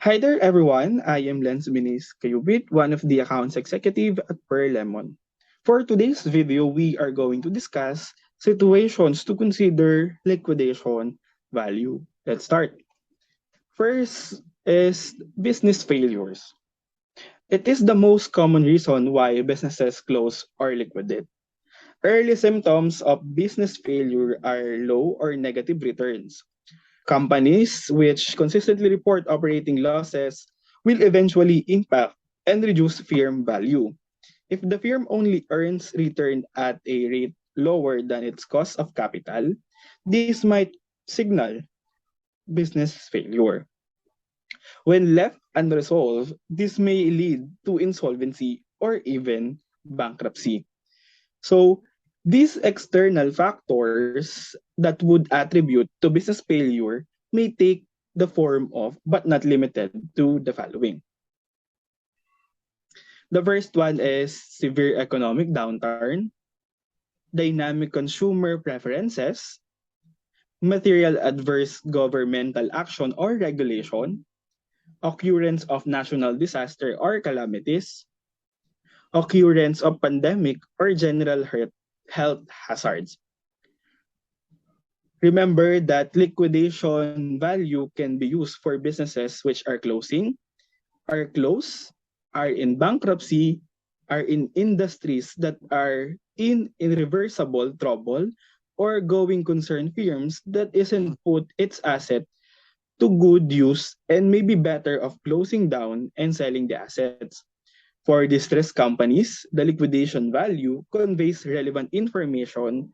Hi there, everyone. I am Lens Minis Kayubit, one of the accounts executive at Per Lemon. For today's video, we are going to discuss situations to consider liquidation value. Let's start. First is business failures. It is the most common reason why businesses close or liquidate. Early symptoms of business failure are low or negative returns. Companies which consistently report operating losses will eventually impact and reduce firm value. If the firm only earns return at a rate lower than its cost of capital, this might signal business failure. When left unresolved, this may lead to insolvency or even bankruptcy. So, these external factors that would attribute to business failure may take the form of, but not limited to, the following. The first one is severe economic downturn, dynamic consumer preferences, material adverse governmental action or regulation, occurrence of national disaster or calamities, occurrence of pandemic or general health hazards. Remember that liquidation value can be used for businesses which are closing, are closed, are in bankruptcy, are in industries that are in irreversible trouble, or going concern firms that isn't put its asset to good use and may be better off closing down and selling the assets. For distressed companies, the liquidation value conveys relevant information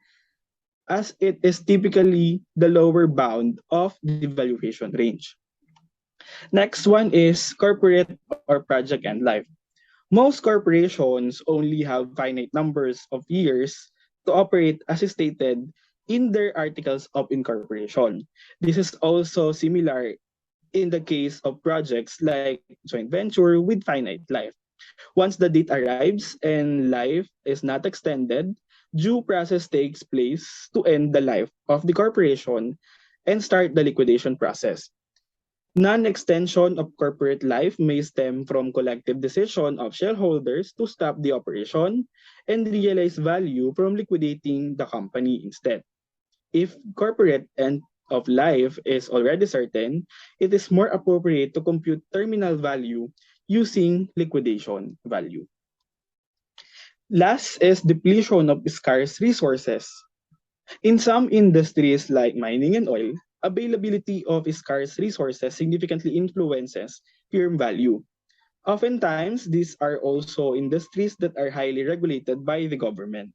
as it is typically the lower bound of the valuation range. Next one is corporate or project end life. Most corporations only have finite numbers of years to operate as stated in their articles of incorporation. This is also similar in the case of projects like joint venture with finite life. Once the date arrives and life is not extended, due process takes place to end the life of the corporation and start the liquidation process. Non-extension of corporate life may stem from collective decision of shareholders to stop the operation and realize value from liquidating the company instead. If corporate end of life is already certain, it is more appropriate to compute terminal value using liquidation value. Last is depletion of scarce resources. In some industries like mining and oil, availability of scarce resources significantly influences firm value. Oftentimes, these are also industries that are highly regulated by the government.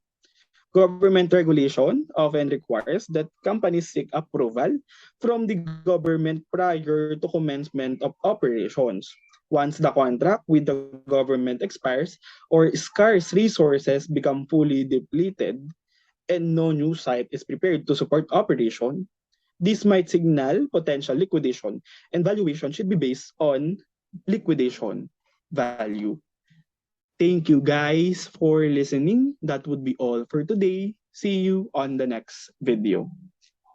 Government regulation often requires that companies seek approval from the government prior to commencement of operations. Once the contract with the government expires or scarce resources become fully depleted and no new site is prepared to support operation, this might signal potential liquidation, and valuation should be based on liquidation value. Thank you guys for listening. That would be all for today. See you on the next video.